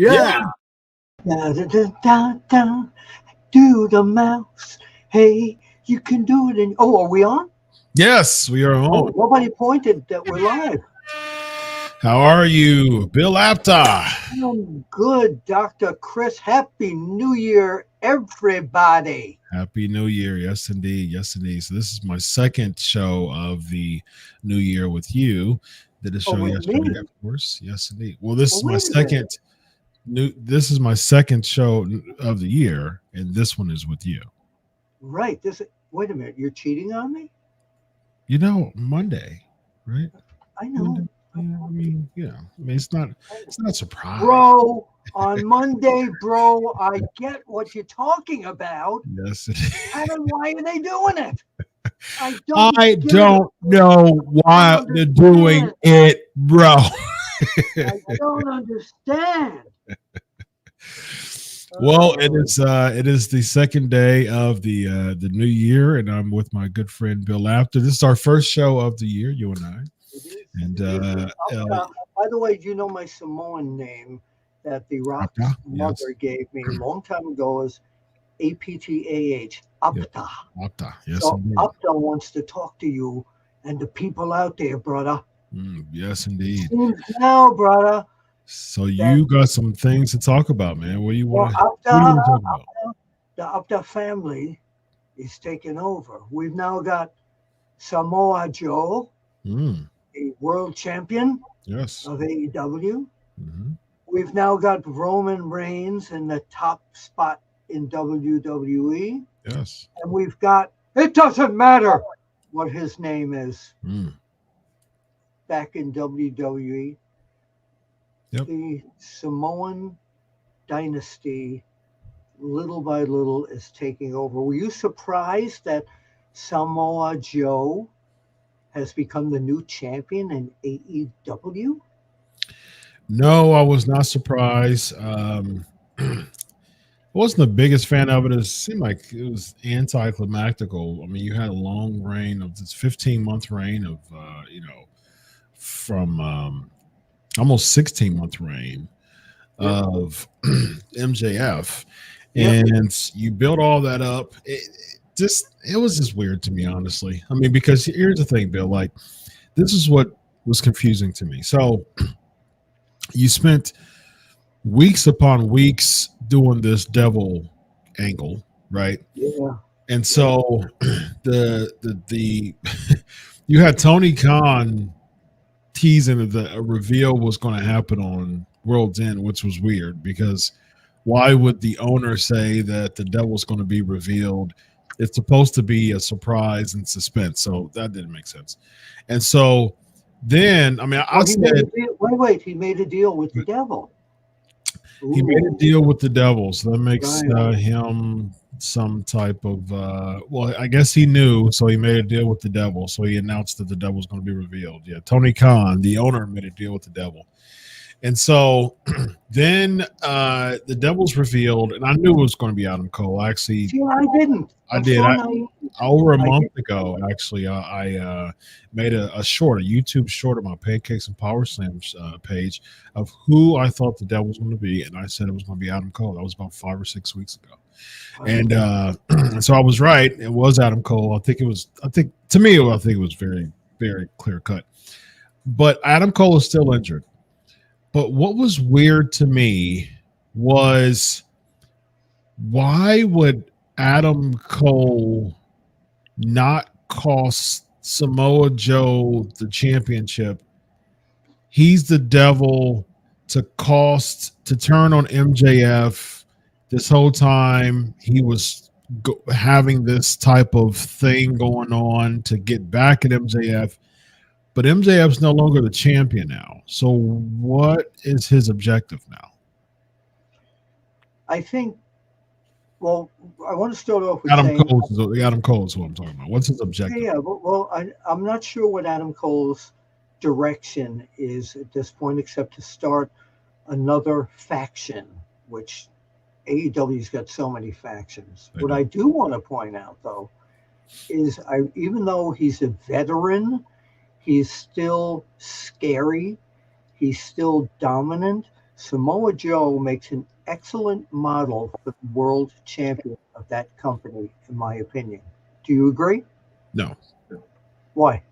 Yeah. Do the mouse. Hey, you can do it. Are we on? Yes, we are on. Oh, nobody pointed that we're live. How are you, Bill Apter? I'm good, Dr. Chris. Happy New Year, everybody. Happy New Year. Yes, indeed. Yes, indeed. So this is my second show of the new year with you. Did a show yesterday, of course. Yes, indeed. Well, this is my second. This is my second show of the year, and this one is with you. Right. Wait a minute. You're cheating on me? You know, Monday, right? I know. Monday, it's not a surprise. Bro, on Monday, bro, I get what you're talking about. Yes, it is. And why are they doing it? I don't know why they're doing it, bro. I don't understand. Well, it is the second day of the new year, and I'm with my good friend Bill Apter. This is our first show of the year, you and I. And by the way, do you know my Samoan name that the Rock's mother gave me a long time ago is APTAH, Apter. Apter, yes. So Apter wants to talk to you and the people out there, brother. Yes, indeed. Now, brother. So you got some things to talk about, man. What do you want to talk about? The Apter family is taking over. We've now got Samoa Joe, the world champion of AEW. Mm-hmm. We've now got Roman Reigns in the top spot in WWE. Yes. And we've got, it doesn't matter what his name is, back in WWE. Yep. The Samoan dynasty, little by little, is taking over. Were you surprised that Samoa Joe has become the new champion in AEW? No, I was not surprised. I wasn't the biggest fan of it. It seemed like it was anticlimactical. I mean, you had a long reign of this 15-month reign of, from almost 16-month reign of MJF, and you built all that up. It was just weird to me, honestly. I mean, because here's the thing, Bill. Like, this is what was confusing to me. So, you spent weeks upon weeks doing this devil angle, right? Yeah. And so the you had Tony Khan teasing that a reveal was going to happen on World's End, which was weird because why would the owner say that the devil's going to be revealed? It's supposed to be a surprise and suspense, so that didn't make sense. And so then, I mean, I said, wait, he made a deal with the devil. Ooh. He made a deal with the devil, so that makes him some type of well, I guess he knew, so he made a deal with the devil. So he announced that the devil's going to be revealed. Yeah, Tony Khan, the owner, made a deal with the devil. And so then the devil's revealed, and I knew it was going to be Adam Cole. Actually, I didn't. I did. Over a month ago, actually, I made a YouTube short on my Pancakes and Power Slams page of who I thought the devil was going to be, and I said it was going to be Adam Cole. That was about 5 or 6 weeks ago, and so I was right. It was Adam Cole. I think it was very, very clear cut. But Adam Cole is still injured. But what was weird to me was why would Adam Cole not cost Samoa Joe the championship? He's the devil to turn on MJF this whole time. He was having this type of thing going on to get back at MJF. But MJF's no longer the champion now. So what is his objective now? I think, well, I want to start off with Adam Cole is who I'm talking about. What's his objective? Yeah, well, I'm not sure what Adam Cole's direction is at this point, except to start another faction, which AEW's got so many factions. What I do want to point out, though, is even though he's a veteran, he's still scary. He's still dominant. Samoa Joe makes an excellent model for the world champion of that company, in my opinion. Do you agree? No. Why?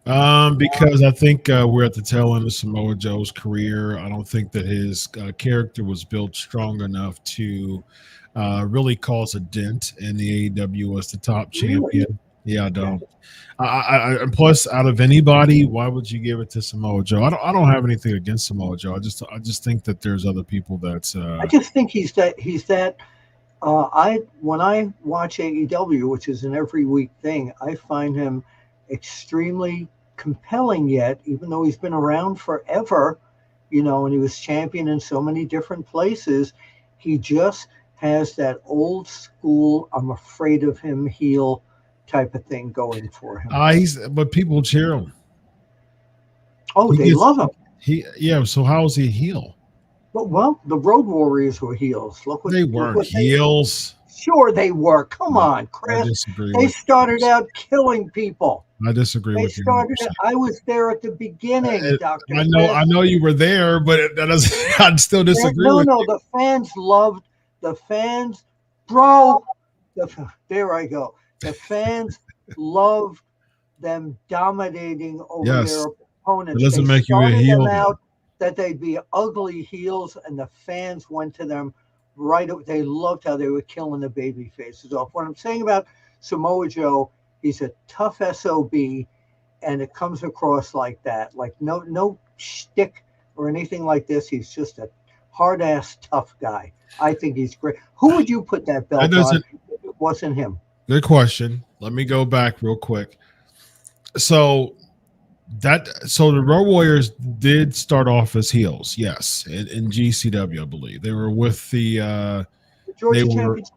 Because I think we're at the tail end of Samoa Joe's career. I don't think that his character was built strong enough to really cause a dent in the AEW as the top champion. Yeah, I don't. And plus, out of anybody, why would you give it to Samoa Joe? I don't have anything against Samoa Joe. I just think that there's other people that's. I just think he's that. When I watch AEW, which is an every week thing, I find him extremely compelling. Yet, even though he's been around forever, and he was champion in so many different places, he just has that old school. I'm afraid of him heel type of thing going for him. But people cheer him. Oh, they love him. So how is he a heel? Well, the Road Warriors were heels. They weren't heels. Sure, they were. Come on, Chris. They started out killing people. I disagree with you. I was there at the beginning, Doctor. I know you were there, but that doesn't. I'd still disagree. No. The fans loved the fans, bro. There I go. The fans loved them dominating over their opponents. It doesn't make you a heel. Out that they'd be ugly heels, and the fans went to them right. They loved how they were killing the baby faces off. What I'm saying about Samoa Joe, he's a tough SOB, and it comes across like that. Like no shtick or anything like this. He's just a hard-ass tough guy. I think he's great. Who would you put that belt on if it wasn't him? Good question. Let me go back real quick. So the Road Warriors did start off as heels, yes, in GCW, I believe. They were with the Georgia Championship.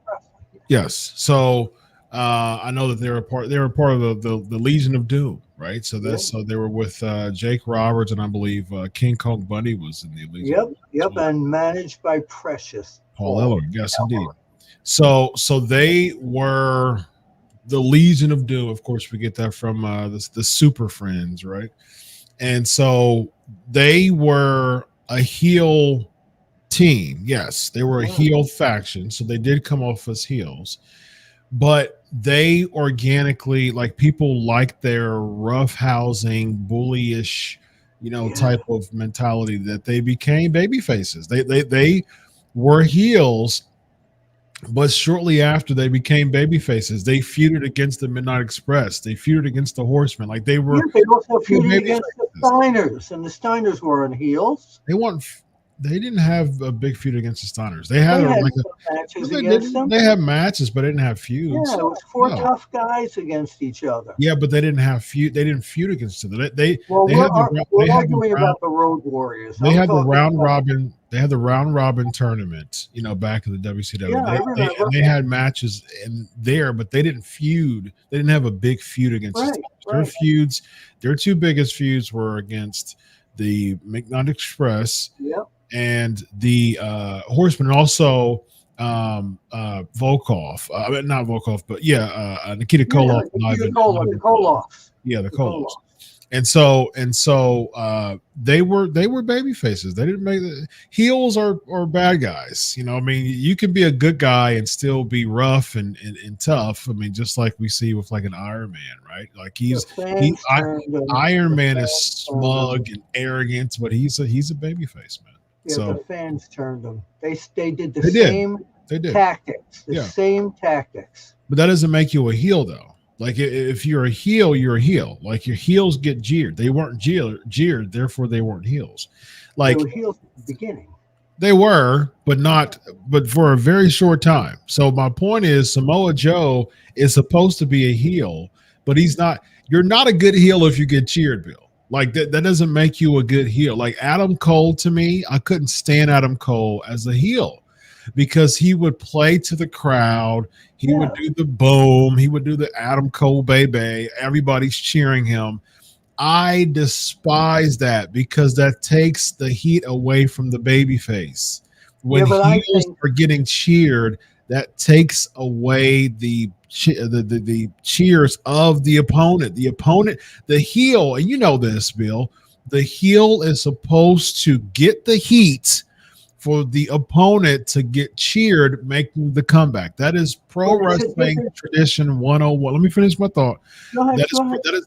Yes. So I know that they were part of the Legion of Doom, right? So so they were with Jake Roberts, and I believe King Kong Bundy was in the Legion. Yep, and managed by Precious Paul Eller. Yes, indeed. So they were the Legion of Doom. Of course, we get that from the Super Friends, right? And so they were a heel team. Yes, they were a heel faction. So they did come off as heels. But they organically, like, people like their roughhousing, bullyish, type of mentality that they became baby faces. They were heels But shortly after they became baby faces, they feuded against the Midnight Express. They feuded against the Horsemen. Like they were. Yeah, they also feuded against the Steiners, and the Steiners were on heels. They weren't. They didn't have a big feud against the Steiners. They had, matches against them. They had matches, but they didn't have feuds. Yeah, it was four tough guys against each other. Yeah, but they didn't have feud. They didn't feud against each other. We're arguing about the Road Warriors. They had the round robin. They had the round robin tournament. Back in the WCW. Yeah, they had matches in there, but they didn't feud. They didn't have a big feud against each other. Their feuds. Their two biggest feuds were against the Midnight Express. Yep. And the Horsemen, and also Volkov. Not Volkov, but Nikita Koloff. The Koloffs. Yeah, the Koloffs. And so they were baby faces. They didn't make heels are bad guys. You can be a good guy and still be rough and tough. Just like we see with like an Iron Man, right? Like Iron Man is smug and arrogant, but he's a baby face, man. Yeah, so the fans turned them. They did the same tactics. The same tactics. But that doesn't make you a heel, though. Like if you're a heel, you're a heel. Like your heels get jeered. They weren't jeered, therefore they weren't heels. Like they were heels at the beginning. They were, but for a very short time. So my point is, Samoa Joe is supposed to be a heel, but he's not. You're not a good heel if you get cheered, Bill. Like that doesn't make you a good heel. Like Adam Cole, to me, I couldn't stand Adam Cole as a heel because he would play to the crowd. He would do the boom. He would do the Adam Cole baby. Everybody's cheering him. I despise that because that takes the heat away from the baby face. When heels are getting cheered, that takes away the cheers of the opponent. The heel, and you know this, Bill, the heel is supposed to get the heat for the opponent to get cheered, making the comeback. That is pro wrestling tradition 101. Let me finish my thought. Go ahead.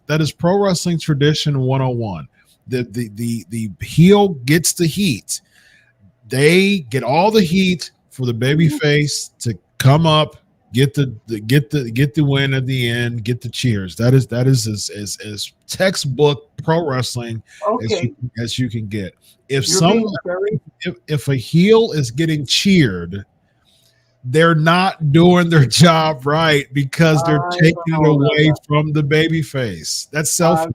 That is pro wrestling tradition 101. The heel gets the heat. They get all the heat for the baby face to come up, get the win at the end, get the cheers. That is as textbook pro wrestling as you can get. If a heel is getting cheered, they're not doing their job right because they're taking it away from the baby face. That's selfish.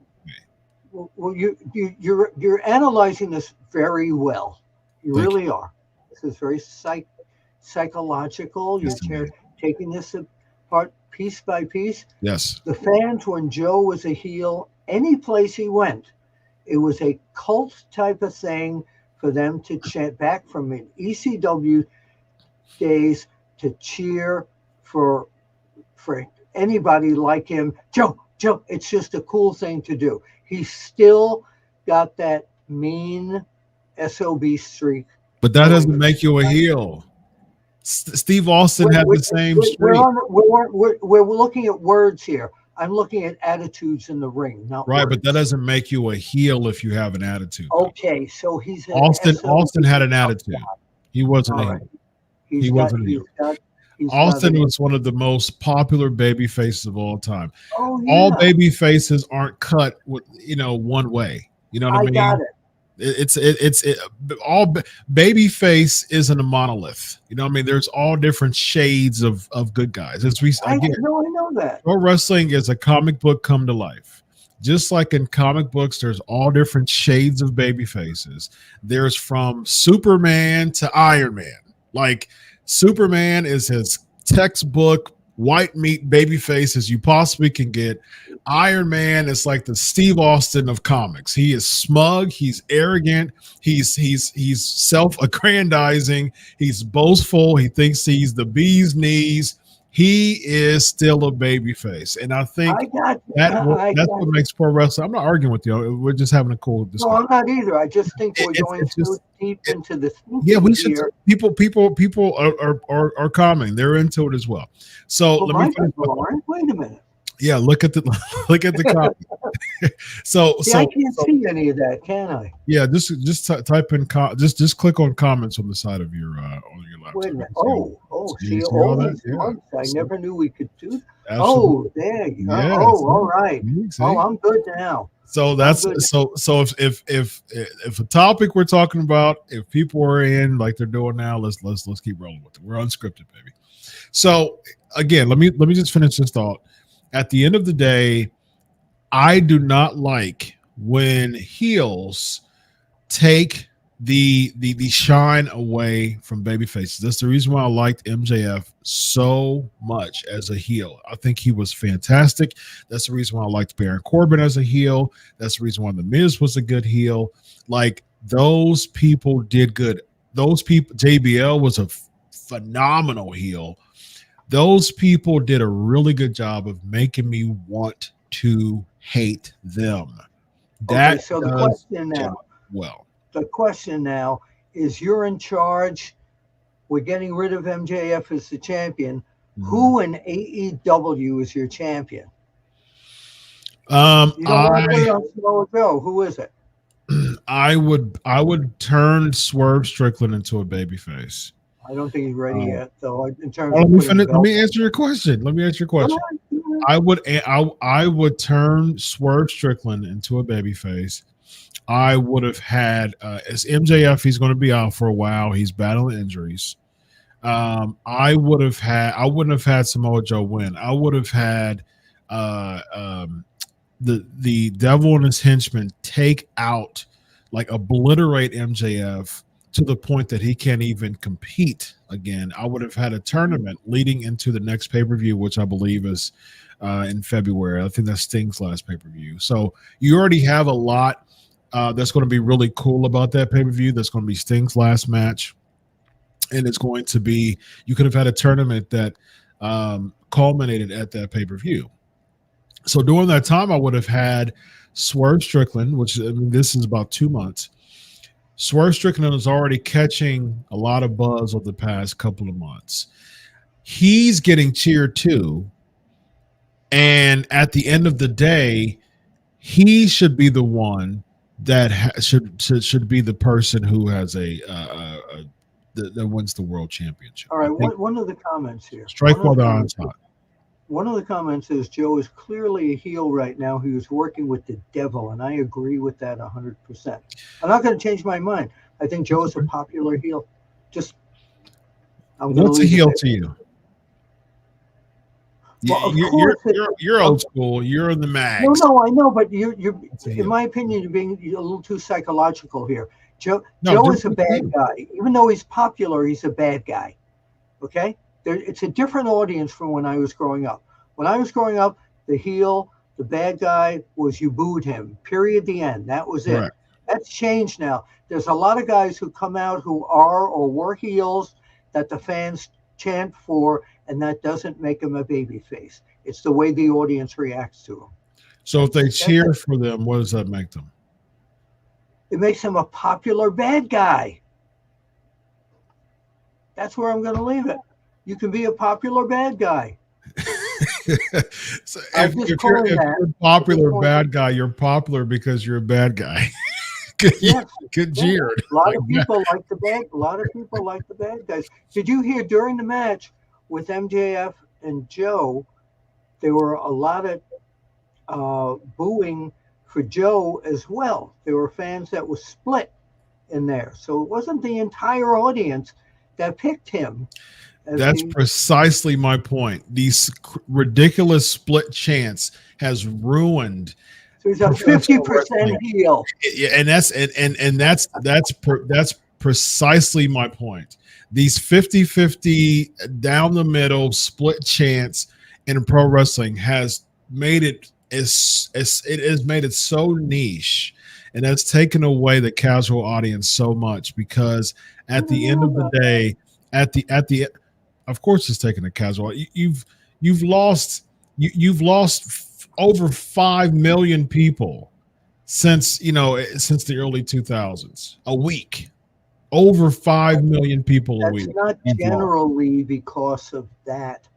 Well, you're analyzing this very well. You really are. This is very psychological. You're taking this apart piece by piece. Yes. The fans, when Joe was a heel, any place he went, it was a cult type of thing for them to chant back from an ECW days to cheer for anybody like him. Joe, it's just a cool thing to do. He's still got that mean SOB streak. But that doesn't make you a heel. Steve Austin had the same streak. We're looking at words here. I'm looking at attitudes in the ring, not right. words. But that doesn't make you a heel if you have an attitude. Okay, so he's Austin had an attitude. He wasn't a heel. He wasn't a heel. Austin was one of the most popular baby faces of all time. Oh, yeah. All baby faces aren't cut with one way. You know what I mean? Got it. It's all baby face isn't a monolith. You know what I mean? There's all different shades of good guys. I know that. Pro wrestling is a comic book come to life. Just like in comic books, there's all different shades of baby faces. There's from Superman to Iron Man. Like Superman is his textbook white meat baby face as you possibly can get. Iron Man is like the Steve Austin of comics. He is smug. He's arrogant. He's self-aggrandizing. He's boastful. He thinks he's the bee's knees. He is still a baby face. And I think that's what makes pro wrestling. I'm not arguing with you. We're just having a cool discussion. No, I'm not either. I just think we're going so deep into this. Yeah, we should. People are commenting. They're into it as well. So let me finish. Wait a minute. Yeah, look at the copy. so I can't see any of that, can I? Yeah, just type in just click on comments on the side of your laptop. Wait a minute. See all all that? these Yeah. months. I never knew we could do. Absolutely. Oh, there you go. Yeah, all right. See? Oh, I'm good now. So that's so if a topic we're talking about, if people are in like they're doing now, let's keep rolling with it. We're unscripted, baby. So again, let me just finish this thought. At the end of the day, I do not like when heels take the shine away from baby faces. That's the reason why I liked MJF so much as a heel. I think he was fantastic. That's the reason why I liked Baron Corbin as a heel. That's the reason why The Miz was a good heel. Like, those people did good. Those people, JBL was a phenomenal heel. Those people did a really good job of making me want to hate them. Okay, so the question now. Well, the question now is, you're in charge. We're getting rid of MJF as the champion. Mm-hmm. Who in AEW is your champion? You don't want to put it on Samoa Joe. Who is it? I would turn Swerve Strickland into a babyface. I don't think he's ready yet, though. In terms of let me answer your question. I would turn Swerve Strickland into a babyface. I would have had as MJF. He's going to be out for a while. He's battling injuries. I wouldn't have had Samoa Joe win. I would have had the Devil and his henchmen take out, like, obliterate MJF to the point that he can't even compete again. I would have had a tournament leading into the next pay-per-view, which I believe is in February. I think that's Sting's last pay-per-view. So you already have a lot that's going to be really cool about that pay-per-view. That's going to be Sting's last match. And it's going to be, you could have had a tournament that culminated at that pay-per-view. So during that time, I would have had Swerve Strickland, which, I mean, this is about 2 months. Swerve Strickland is already catching a lot of buzz over the past couple of months. He's getting cheered too. And at the end of the day, he should be the one that should be the person who has that wins the world championship. All right, one of the comments here. Strike while the iron's hot. One of the comments is, Joe is clearly a heel right now. He was working with the devil, and I agree with that 100%. I'm not going to change my mind. I think Joe is a popular heel. What's a heel to you? Well, you're old school. You're in the mags. No, I know, but you're in my opinion, you're being a little too psychological here. Joe is a bad guy. Even though he's popular, he's a bad guy. Okay? It's a different audience from when I was growing up. When I was growing up, the heel, the bad guy, was you booed him. Period. The end. That was it. That's changed now. There's a lot of guys who come out who are or were heels that the fans chant for, and that doesn't make them a babyface. It's the way the audience reacts to them. So if they cheer for them, what does that make them? It makes them a popular bad guy. That's where I'm going to leave it. You can be a popular bad guy. So if you're a popular bad guy, you're popular because you're a bad guy. Get jeered. A lot of people like the bad guys. Did you hear during the match with MJF and Joe, there were a lot of booing for Joe as well. There were fans that were split in there. So it wasn't the entire audience that picked him. That's precisely my point. These ridiculous split chants has ruined. There's a 50% heel. And that's precisely my point. These 50-50 down the middle split chants in pro wrestling has made it so niche, and that's taken away the casual audience so much, because at the end of the day, of course it's taking a casual. You've lost over 5 million people since the early 2000s. A week. Over 5 million people a week. That's not generally because of that.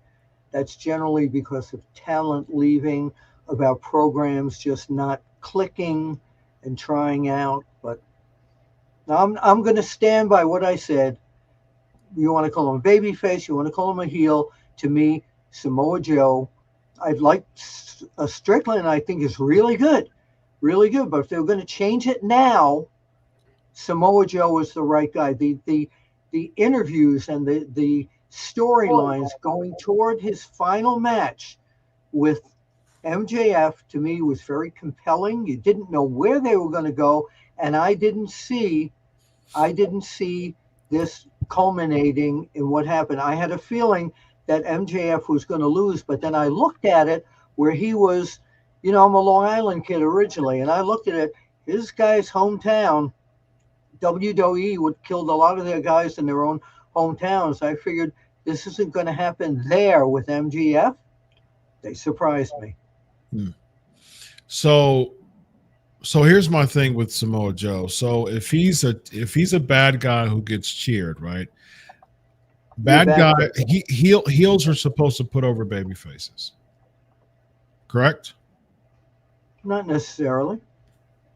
that's generally because of talent leaving, about programs just not clicking and trying out. But I'm going to stand by what I said. You want to call him a babyface, you want to call him a heel. To me, Samoa Joe, I'd like Strickland, I think is really good. Really good. But if they're going to change it now, Samoa Joe is the right guy. The interviews and the storylines going toward his final match with MJF, to me, was very compelling. You didn't know where they were going to go, and I didn't see this culminating in what happened. I had a feeling that MJF was going to lose, but then I looked at it where he was, I'm a Long Island kid originally, and I looked at it, his guy's hometown. WWE would killed a lot of their guys in their own hometowns. I figured this isn't going to happen there with MJF. They surprised me. So here's my thing with Samoa Joe. So if he's a bad guy who gets cheered, right? Heels are supposed to put over baby faces. Correct? Not necessarily.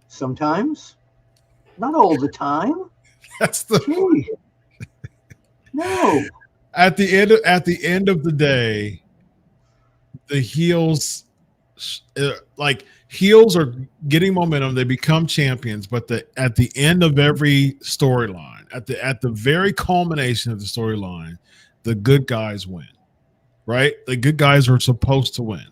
Sometimes. Not all the time. That's the no. At the end of the day, the heels heels are getting momentum. They become champions, but at the end of every storyline, at the very culmination of the storyline, the good guys win. Right? The good guys are supposed to win.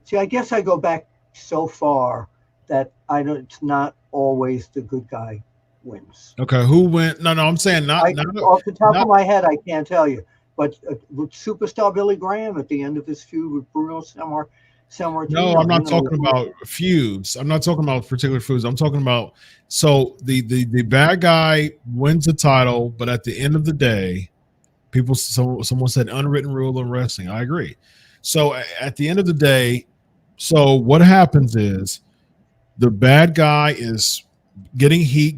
See, I guess I go back so far that it's not always the good guy wins. Okay, who went? No, I'm saying not off the top of my head, I can't tell you. But with superstar Billy Graham at the end of his feud with Bruno Sammartino. No, I'm not talking about feuds. I'm not talking about particular feuds. I'm talking about the bad guy wins the title, but at the end of the day, someone said unwritten rule in wrestling. I agree. So at the end of the day, so what happens is the bad guy is getting heat,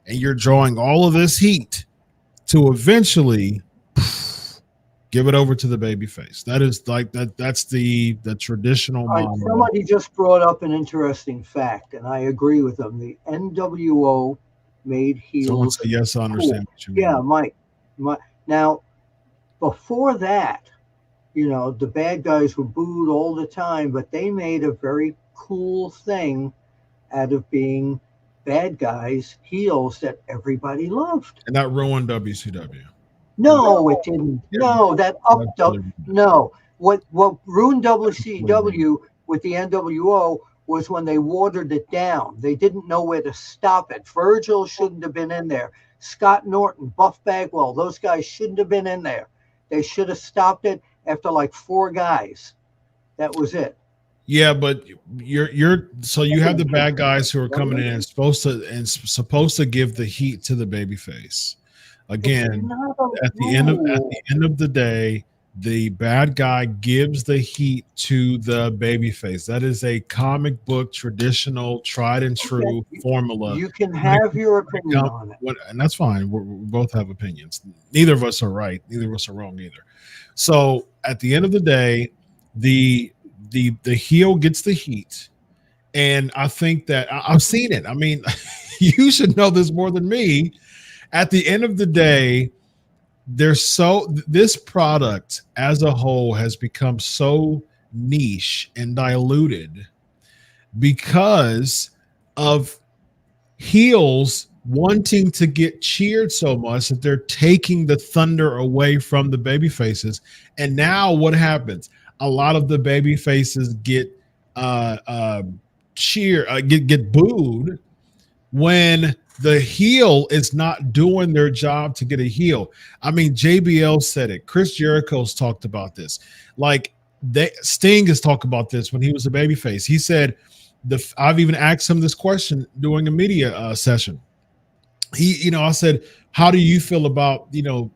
and you're drawing all of this heat to eventually give it over to the baby face. That is that's the traditional model. Somebody just brought up an interesting fact, and I agree with them. The NWO made heels. Someone said, yes, I understand what you mean. Yeah, Mike. Now, before that, the bad guys were booed all the time, but they made a very cool thing out of being bad guys, heels that everybody loved. And that ruined WCW. No, it didn't. No, that upped up. No. What ruined WCW with the NWO was when they watered it down. They didn't know where to stop it. Virgil shouldn't have been in there. Scott Norton, Buff Bagwell, those guys shouldn't have been in there. They should have stopped it after like 4 guys. That was it. Yeah, but you have the bad guys who are coming in and supposed to give the heat to the babyface. Again, at the end of the day, the bad guy gives the heat to the babyface. That is a comic book, traditional, tried and true formula. You can have your opinion on it, and that's fine. We both have opinions. Neither of us are right. Neither of us are wrong either. So at the end of the day, the heel gets the heat, and I think that I've seen it. I mean, you should know this more than me. At the end of the day, this product as a whole has become so niche and diluted because of heels wanting to get cheered so much that they're taking the thunder away from the baby faces. And now what happens? A lot of the baby faces get get booed when the heel is not doing their job to get a heel. I mean, JBL said it. Chris Jericho's talked about this. Sting has talked about this when he was a babyface. He said, I've even asked him this question during a media session. I said, how do you feel about, the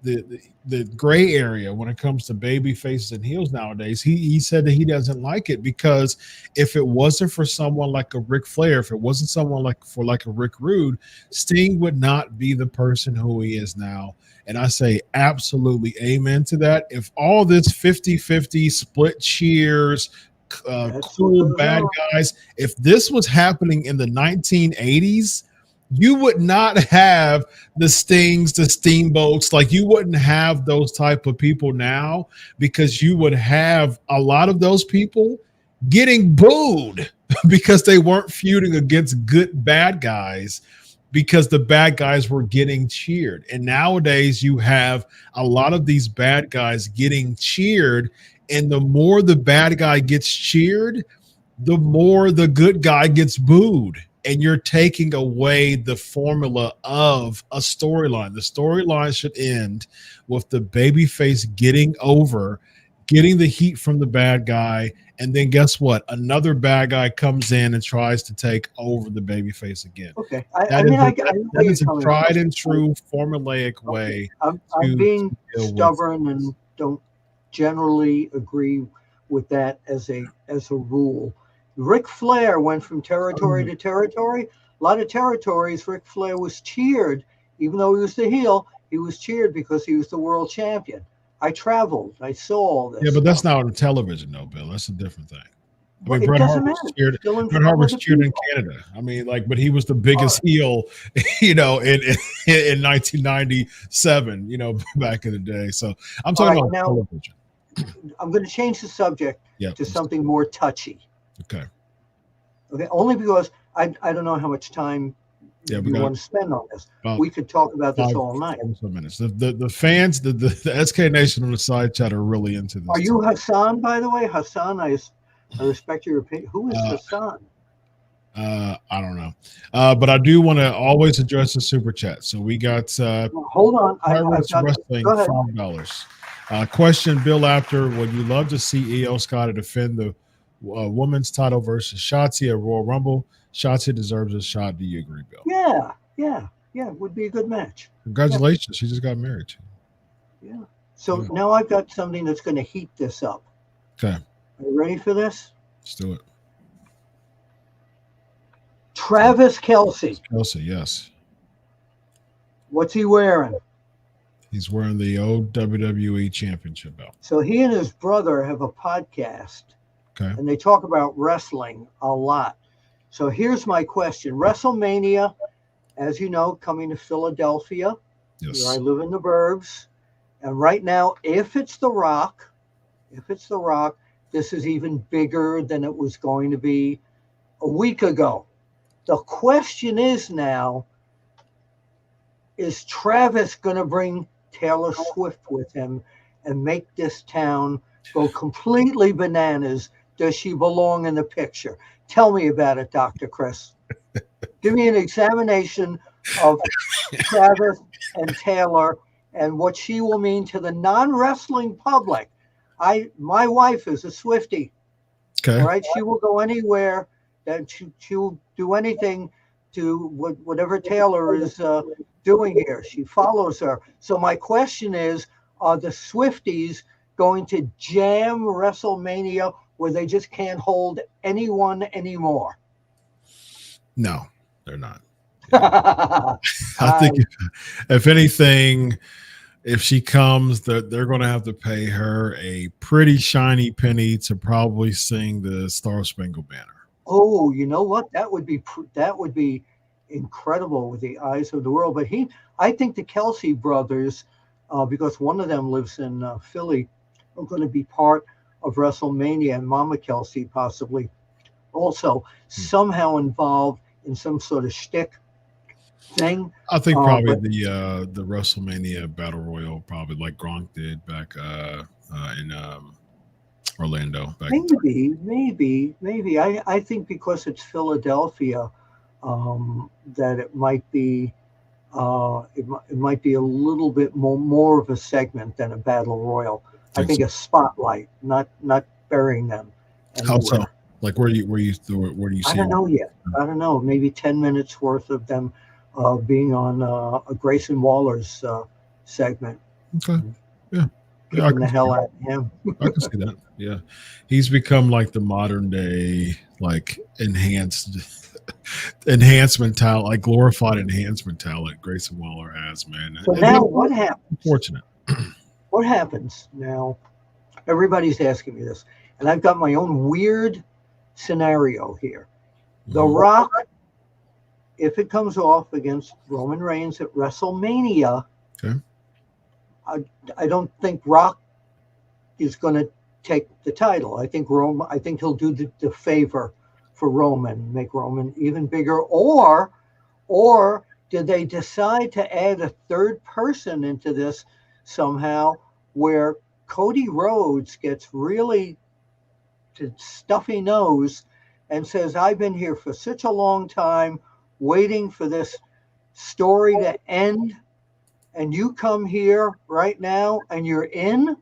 the gray area when it comes to baby faces and heels nowadays. He said that he doesn't like it because if it wasn't for someone like a Ric Flair, if it wasn't someone like a Rick Rude, Sting would not be the person who he is now. And I say absolutely amen to that. If all this 50-50 split cheers, cool bad guys, if this was happening in the 1980s, you would not have the Stings, the Steamboats, like you wouldn't have those type of people now, because you would have a lot of those people getting booed because they weren't feuding against good bad guys, because the bad guys were getting cheered. And nowadays you have a lot of these bad guys getting cheered, and the more the bad guy gets cheered, the more the good guy gets booed. And you're taking away the formula of a storyline. The storyline should end with the babyface getting over, getting the heat from the bad guy, and then guess what? Another bad guy comes in and tries to take over the babyface again. Okay, that is a tried and true formulaic way. I'm being stubborn and don't generally agree with that as a rule. Ric Flair went from territory to territory. A lot of territories, Ric Flair was cheered, even though he was the heel. He was cheered because he was the world champion. I traveled. I saw all this. Yeah, but that's not on television, though, Bill. That's a different thing. I mean, Bret Hart was cheered in Canada. I mean, but he was the biggest heel, in 1997, back in the day. So I'm talking about television. I'm going to change the subject to something more touchy. Okay. Only because I don't know how much time you want to spend on this. We could talk about this all night. Minutes. The fans, the SK Nation on the side chat are really into this. Are you Hassan, by the way? Hassan, I respect your opinion. Who is Hassan? I don't know. But I do want to always address the super chat. So we got hold on. Wrestling $5. Question, Bill Apter, would you love to see EO Scott defend the women's title versus Shotzi at Royal Rumble? Shotzi deserves a shot. Do you agree, Bill? Yeah. It would be a good match. Congratulations. She just got married too. Yeah. So now I've got something that's going to heat this up. Okay. Are you ready for this? Let's do it. Travis Kelce. Kelce, yes. What's he wearing? He's wearing the old WWE Championship belt. So he and his brother have a podcast. Okay. And they talk about wrestling a lot. So here's my question. WrestleMania, as you know, coming to Philadelphia. Yes. Where I live in the burbs. And right now, if it's The Rock, this is even bigger than it was going to be a week ago. The question is now, is Travis going to bring Taylor Swift with him and make this town go completely bananas? Does she belong in the picture? Tell me about it, Dr. Chris. Give me an examination of Travis and Taylor and what she will mean to the non-wrestling public. My wife is a Swiftie. Okay. All right. She will go anywhere, that she will do anything to whatever Taylor is doing here. She follows her. So my question is, are the Swifties going to jam WrestleMania where they just can't hold anyone anymore? No, they're not. I think if anything, if she comes, they're going to have to pay her a pretty shiny penny to probably sing the Star Spangled Banner. Oh, you know what? That would be incredible with the eyes of the world. But I think the Kelce brothers, because one of them lives in Philly, are going to be part of WrestleMania, and Mama Kelce possibly also somehow involved in some sort of shtick thing. I think probably the WrestleMania Battle Royal, probably like Gronk did back in Orlando. Maybe. I think because it's Philadelphia, that it might be it might be a little bit more of a segment than a Battle Royal. I think a spotlight, not burying them. How so? Like where do you see? I don't know yet. I don't know. Maybe 10 minutes worth of them being on a Grayson Waller's segment. Okay. Yeah. Kicking the hell out of him. I can see that. Yeah. He's become like the modern day, like enhancement talent, like glorified enhancement talent Grayson Waller has, man. So now what happens? Unfortunate. What happens now? Everybody's asking me this, and I've got my own weird scenario here. The Rock, if it comes off against Roman Reigns at WrestleMania, okay. I don't think Rock is going to take the title. I think he'll do the favor for Roman, make Roman even bigger. Or did they decide to add a third person into this somehow, where Cody Rhodes gets really to stuffy nose and says, I've been here for such a long time waiting for this story to end, and you come here right now and you're in?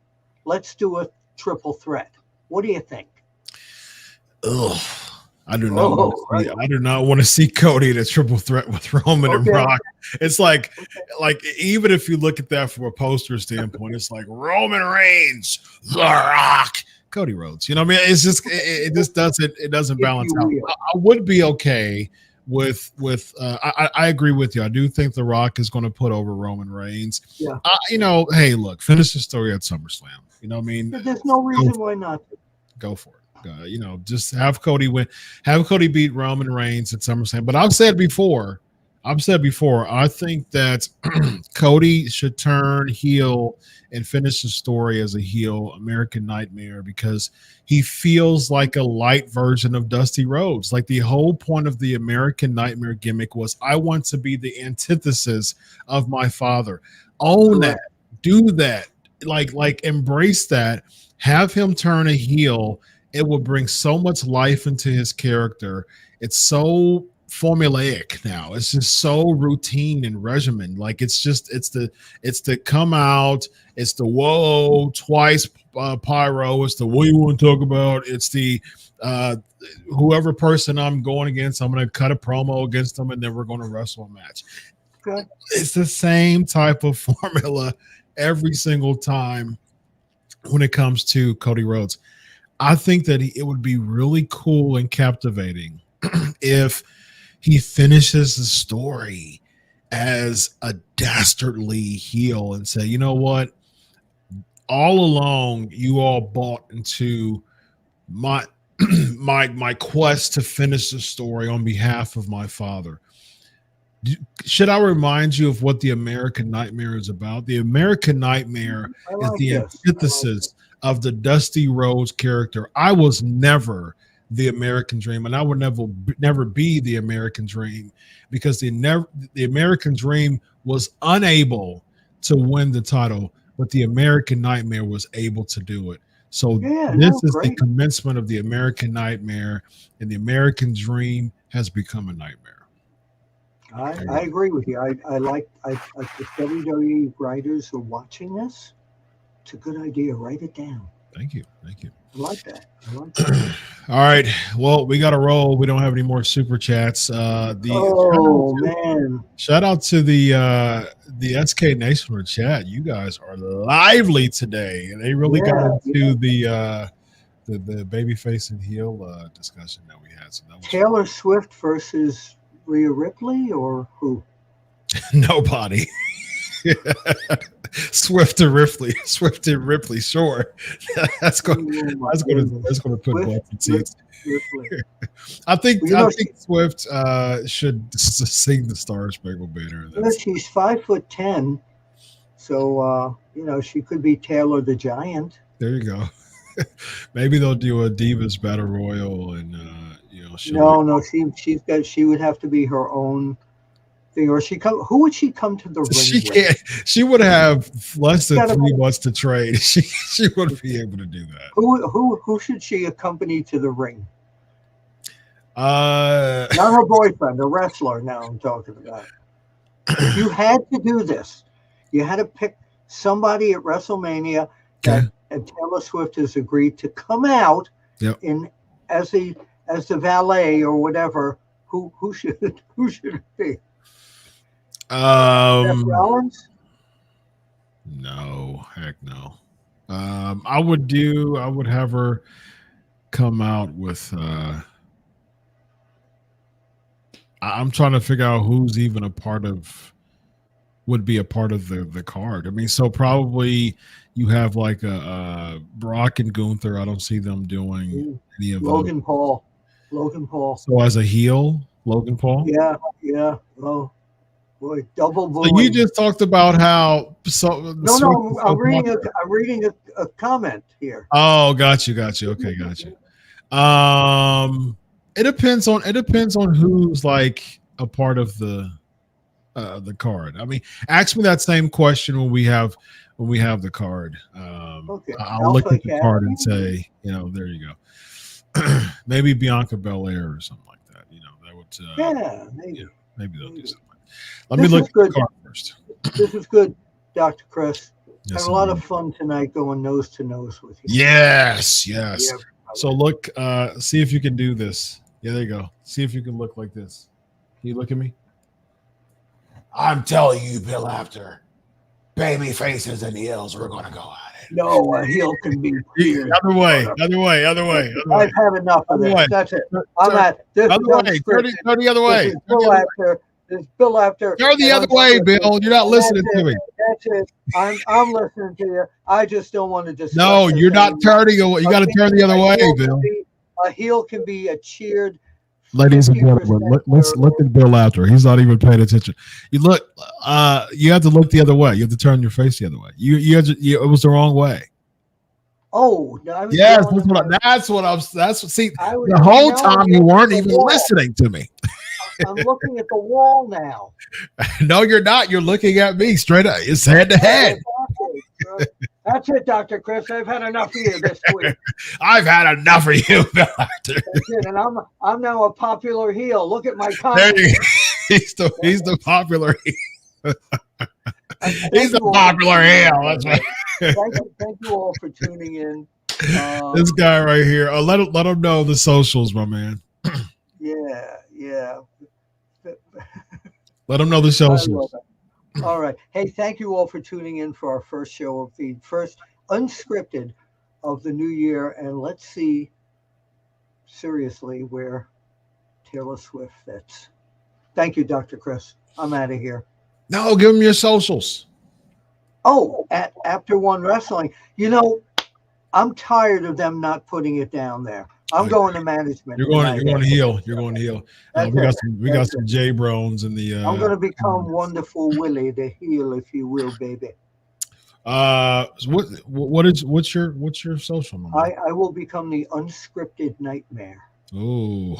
Let's do a triple threat. What do you think? Ugh. I do not want to see Cody in a triple threat with Roman and Rock. It's like even if you look at that from a poster standpoint, it's like Roman Reigns, The Rock, Cody Rhodes. You know what I mean? It's just it just doesn't balance out. I would be okay with I agree with you. I do think The Rock is going to put over Roman Reigns. Yeah. Hey, look, finish the story at SummerSlam. You know what I mean? There's no reason why not. Go for it. Just have Cody win, have Cody beat Roman Reigns at SummerSlam. But I've said before, I think that Cody should turn heel and finish the story as a heel American Nightmare, because he feels like a light version of Dusty Rhodes. Like, the whole point of the American Nightmare gimmick was, I want to be the antithesis of my father. Own that, do that, like embrace that, have him turn a heel. It will bring so much life into his character. It's so formulaic now. It's just so routine and regimen. Like, it's the come out. It's the whoa twice pyro. It's the what you want to talk about. It's the whoever person I'm going against, I'm going to cut a promo against them, and then we're going to wrestle a match. Okay. It's the same type of formula every single time when it comes to Cody Rhodes. I think that it would be really cool and captivating if he finishes the story as a dastardly heel and say, you know what? All along, you all bought into my quest to finish the story on behalf of my father. Should I remind you of what the American Nightmare is about? The American Nightmare is the antithesis of the Dusty Rhodes character. I was never the American Dream, and I would never be the American Dream, because the American Dream was unable to win the title, but the American Nightmare was able to do it. So the commencement of the American Nightmare, and the American Dream has become a nightmare. I agree with you. I like if WWE writers are watching this, it's a good idea. Write it down. Thank you. I like that. All right. Well, we got to roll. We don't have any more super chats. Man! Shout out to the SK Nation chat. You guys are lively today, and they really got into the babyface and heel discussion that we had. So that was Taylor Swift versus Rhea Ripley, or who? Nobody. Swift and Ripley, sure. That's going to put butts in seats. I think Swift should sing the Star Spangled Banner. She's 5'10", so she could be Taylor the Giant. There you go. Maybe they'll do a Divas Battle Royal, and she would have to be her own thing, or who would she come to the ring? She can't. She would have less than 3 months to trade. She wouldn't be able to do that. Who should she accompany to the ring? Not her boyfriend, a wrestler. Now I'm talking about. If you had to do this, you had to pick somebody at WrestleMania that Taylor Swift has agreed to come out in as the valet or whatever. Who should it be? Seth Rollins? No, heck no. I would have her come out with I'm trying to figure out who's even would be a part of the card. I mean, so probably you have like a Brock and Gunther. I don't see them doing any of Logan those. Paul. Logan Paul. So as a heel, Logan Paul? Yeah. Oh, boy, double So booing. you just talked about how No, I'm reading a comment here. Oh, got you. Okay, got you. It depends on who's like a part of the card. I mean, ask me that same question when we have the card. Okay. I'll look at the card and say, there you go. Maybe Bianca Belair or something like that. That would maybe they'll do something. Let me look at the card first. This is good, Dr. Chris. Yes, had a lot of fun tonight going nose to nose with you. Yes. Yeah, so look, see if you can do this. Yeah, there you go. See if you can look like this. Can you look at me? I'm telling you, Bill Apter, baby faces and heels, we're going to go at it. No, a heel can be weird. Other way. I've had enough of this. That's it. I'm at this. Other way. Go the other way. Bill Apter. There's Bill Apter. Go the other way, Bill. You're not listening to me. That's it. I'm listening to you. I just don't want to discuss. No, you're not turning away. You got to turn the other way, Bill. A heel can be a cheered. Ladies and gentlemen, let's look at Bill Apter. He's not even paying attention. You look. You have to look the other way. You have to turn your face the other way. It was the wrong way. Oh, no, yes, that's what see, the whole time you weren't even listening to me. I'm looking at the wall now. No, you're not. You're looking at me straight up. It's head to head. That's it, Dr. Chris. I've had enough of you this week. I've had enough of you, Doctor. That's it. And I'm now a popular heel. Look at my comments. He's the popular heel. He's the popular heel. That's right. Thank you all for tuning in. This guy right here. Let him know the socials, my man. Yeah. Let him know the socials. All right. Hey, thank you all for tuning in for our first show of the first unscripted of the new year. And let's see seriously where Taylor Swift fits. Thank you, Dr. Chris. I'm out of here. No, give him your socials. Oh, at Apter One Wrestling. I'm tired of them not putting it down there. I'm going to management. You're going to heel. We got some J Brones in the. I'm going to become Wonderful Willie, the heel, if you will, baby. What's your social number? I will become the Unscripted Nightmare. Oh,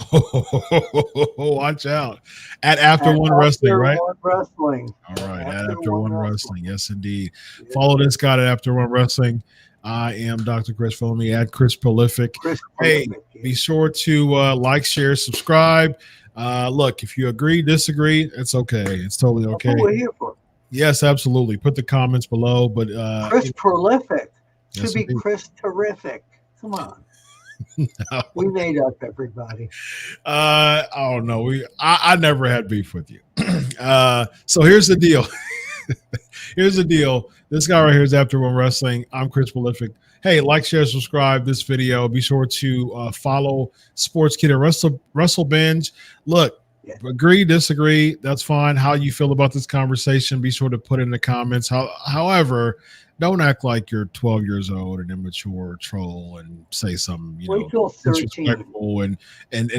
watch out! At Apter One Wrestling, right? One Wrestling. All right, at Apter One Wrestling. Yes, indeed. Yeah. Follow this guy at Apter One Wrestling. I am Dr. Chris. Follow me at Chris Prolific. Be sure to like, share, subscribe. Look, if you agree, disagree, it's okay. It's totally okay. That's what we're here for. Yes, absolutely. Put the comments below. But Chris Prolific should be Chris Terrific. Come on. No. We made up, everybody. Oh no, I never had beef with you. So here's the deal. This guy right here is Apter One Wrestling. I'm Chris Prolific. Hey, like, share, subscribe this video. Be sure to follow Sportskeeda Wrestle Binge. Look, agree, disagree, that's fine. How you feel about this conversation, be sure to put in the comments. However, don't act like you're 12 years old and immature troll and say something, disrespectful and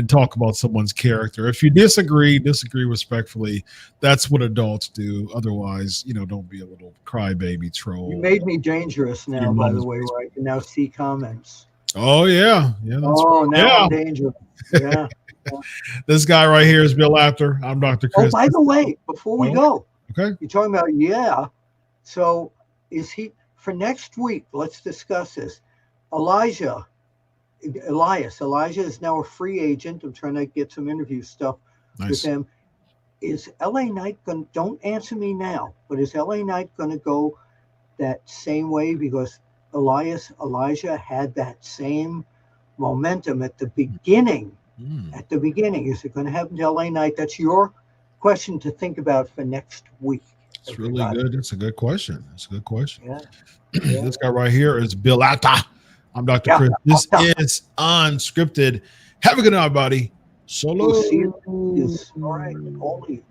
talk about someone's character. If you disagree respectfully. That's what adults do. Otherwise, don't be a little crybaby troll. You made me dangerous now, by the way, where I can now see comments. Oh, yeah. I'm dangerous. Yeah. This guy right here is Bill Apter. I'm Dr. Chris. Oh, by the way, before we go, okay, you're talking about, so is he for next week? Let's discuss this. Elijah is now a free agent. I'm trying to get some interview stuff with him. Is LA Knight going to, don't answer me now, but is LA Knight going to go that same way? Because Elijah had that same momentum at the beginning. At the beginning, is it going to happen to LA Knight? That's your question to think about for next week. It's really good. It's a good question. It's a good question. Yeah. This guy right here is Bill Apter. I'm Dr. Chris. This is Unscripted. Have a good night, buddy. Solo. We'll see you. All right. Only